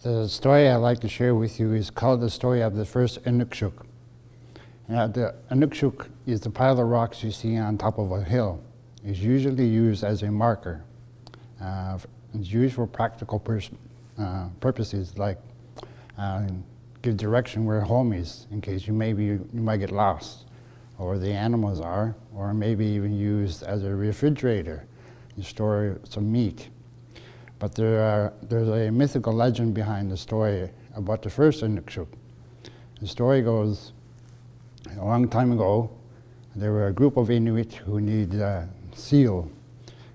The story I'd like to share with you is called the story of the First Inukshuk. Now, the Inukshuk is the pile of rocks you see on top of a hill. It's usually used as a marker. It's used for practical purposes like give direction where home is in case you might get lost, or the animals are, or maybe even used as a refrigerator. You store some meat. But there's a mythical legend behind the story about the first Inukshuk. The story goes, a long time ago, there were a group of Inuit who needed seal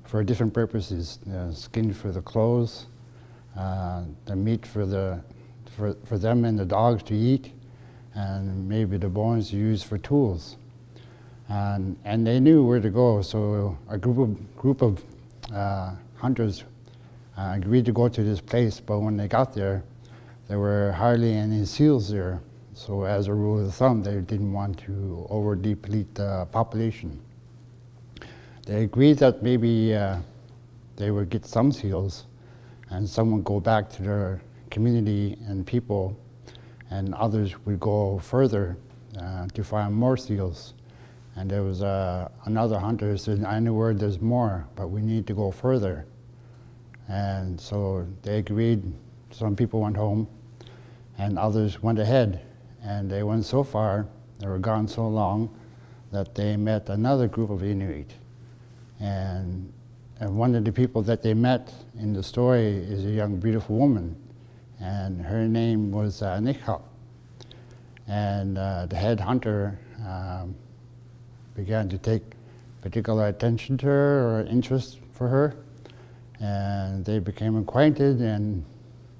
for different purposes. Skin for the clothes, the meat for them and the dogs to eat, and maybe the bones used for tools. And they knew where to go, so a group of hunters agreed to go to this place, but when they got there were hardly any seals there. So as a rule of thumb, they didn't want to over-deplete the population. They agreed that maybe they would get some seals, and some would go back to their community and people, and others would go further to find more seals. And there was another hunter who said, I know where there's more, but we need to go further. And so they agreed. Some people went home, and others went ahead. And they went so far, they were gone so long, that they met another group of Inuit. And one of the people that they met in the story is a young, beautiful woman, and her name was Nochasak. And the head hunter began to take particular attention to her or interest for her. And they became acquainted and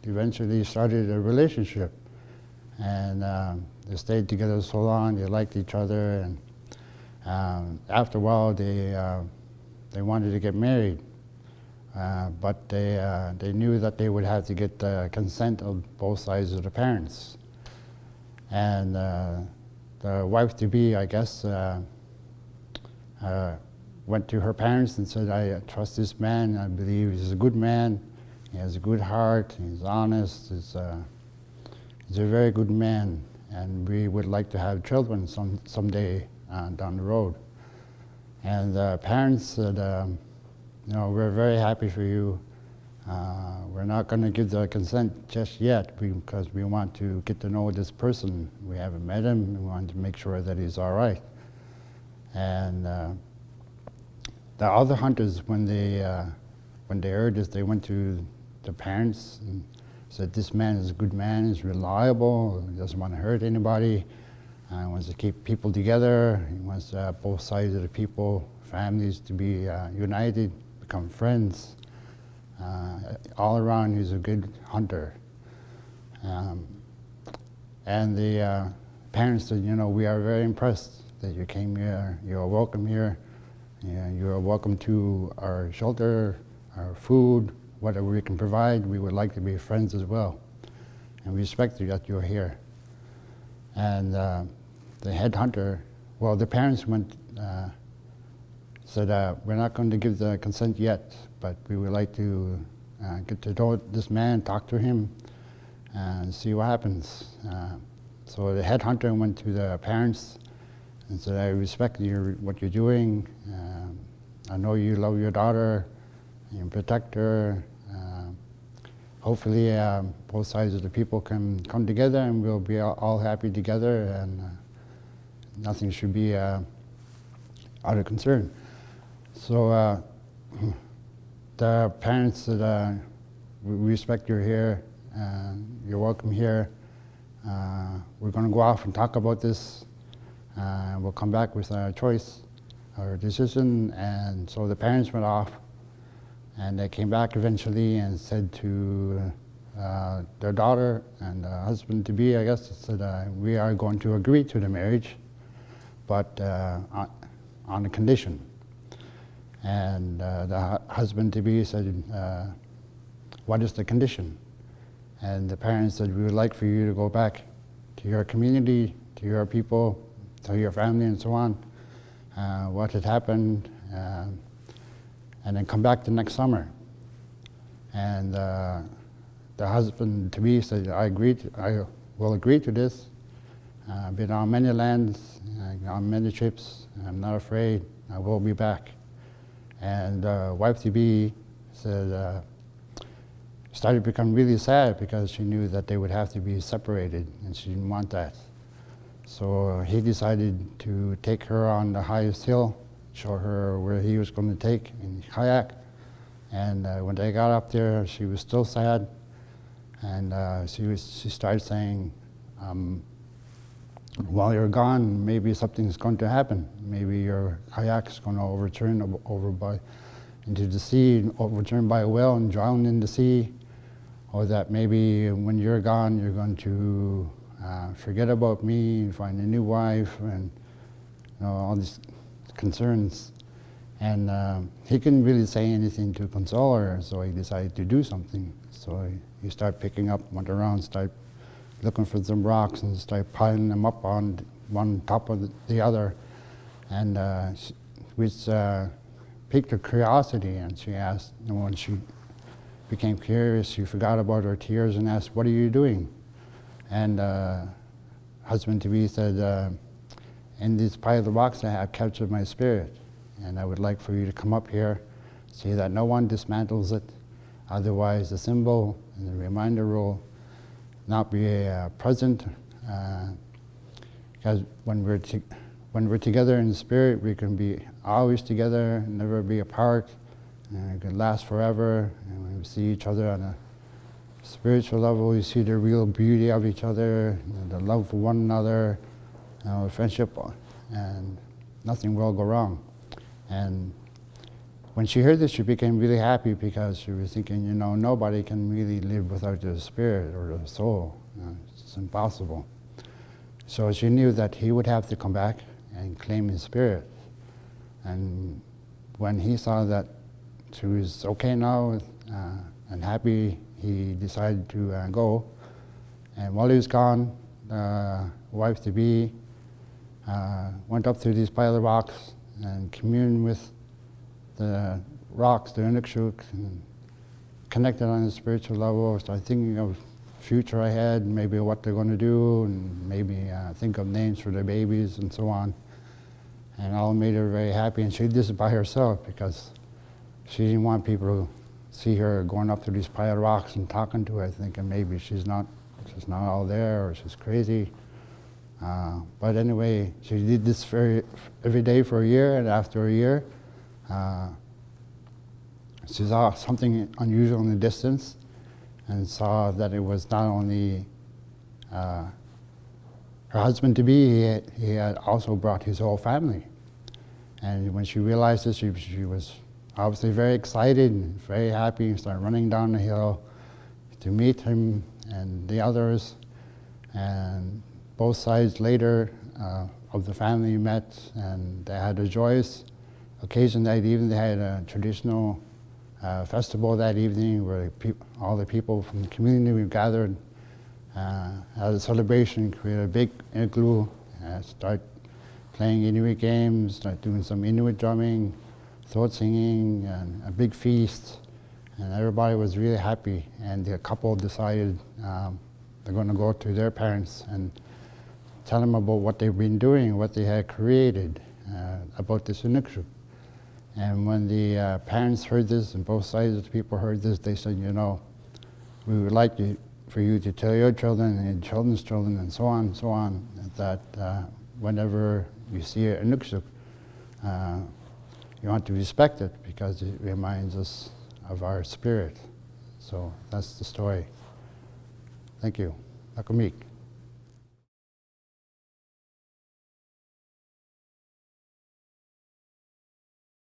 eventually started a relationship. And they stayed together so long, they liked each other, and after a while they wanted to get married. But they knew that they would have to get the consent of both sides of the parents. And the wife-to-be, I guess, went to her parents and said, I trust this man, I believe he's a good man, he has a good heart, he's honest, he's a very good man, and we would like to have children someday down the road. And the parents said, we're very happy for you. We're not going to give the consent just yet because we want to get to know this person. We haven't met him, we want to make sure that he's all right. And the other hunters, when they heard this, they went to the parents and said, this man is a good man, he's reliable, he doesn't want to hurt anybody, he wants to keep people together, he wants both sides of the people, families to be united, become friends. All around, he's a good hunter. And the parents said, we are very impressed that you came here, you are welcome here. You are welcome to our shelter, our food, whatever we can provide. We would like to be friends as well. And we respect you that you're here. And the head hunter, well, the parents said, we're not going to give the consent yet, but we would like to get to know this man, talk to him, and see what happens. So the head hunter went to the parents and said, I respect what you're doing. I know you love your daughter, you protect her. Hopefully both sides of the people can come together and we'll be all happy together, and nothing should be out of concern. So the parents said, we respect you're here, you're welcome here. We're going to go off and talk about this. We'll come back with our choice, our decision. And so the parents went off, and they came back eventually and said to their daughter and husband-to-be, I guess, said, we are going to agree to the marriage, but on a condition. And the husband-to-be said, what is the condition? And the parents said, we would like for you to go back to your community, to your people, to your family and so on, what had happened, and then come back the next summer. And the the husband-to-be said, I will agree to this. I've been on many lands, on many trips, I'm not afraid, I will be back. And wife-to-be said, started to become really sad because she knew that they would have to be separated, and she didn't want that. So he decided to take her on the highest hill, show her where he was going to take in kayak. And when they got up there, she was still sad, and she started saying, while you're gone, maybe something's going to happen. Maybe your kayak's going to overturn into the sea, overturned by a whale and drown in the sea. Or that maybe when you're gone, you're going to forget about me, find a new wife, and all these concerns. And he couldn't really say anything to console her, so he decided to do something. So he started picking up, went around, started looking for some rocks and started piling them up on one top of the other, and which piqued her curiosity. And she asked, when she became curious, she forgot about her tears and asked, "What are you doing?" And husband-to-be said, "In this pile of rocks I have captured my spirit, and I would like for you to come up here, see that no one dismantles it. Otherwise, the symbol and the reminder will not be present, because when we're together in spirit, we can be always together, never be apart, and it can last forever. And when we see each other on a spiritual level, we see the real beauty of each other, the love for one another, friendship, and nothing will go wrong." And when she heard this, she became really happy because she was thinking, nobody can really live without the spirit or the soul. It's impossible. So she knew that he would have to come back and claim his spirit. And when he saw that she was okay now and happy, he decided to go. And while he was gone, the wife-to-be went up through these pile of rocks and communed with the rocks, the Inukshuk, and connected on a spiritual level. Started thinking of future ahead, maybe what they're going to do, and maybe think of names for their babies and so on. And all made her very happy. And she did this by herself because she didn't want people to see her going up to these pile of rocks and talking to her, thinking maybe she's not all there or she's crazy. But anyway, she did this every day for a year, and after a year, she saw something unusual in the distance and saw that it was not only her husband-to-be, he had also brought his whole family. And when she realized this, she was obviously very excited and very happy, and started running down the hill to meet him and the others. And both sides later of the family met, and they had a joyous occasion that evening. They had a traditional festival that evening where all the people from the community gathered, had a celebration, created a big igloo, start playing Inuit games, start doing some Inuit drumming, throat singing, and a big feast. And everybody was really happy. And the couple decided they're going to go to their parents and tell them about what they've been doing, what they had created about this Inukshuk. And when the parents heard this, and both sides of the people heard this, they said, we would like for you to tell your children and your children's children and so on, that whenever you see an Inukshuk, you want to respect it because it reminds us of our spirit. So that's the story. Thank you. Nakamik.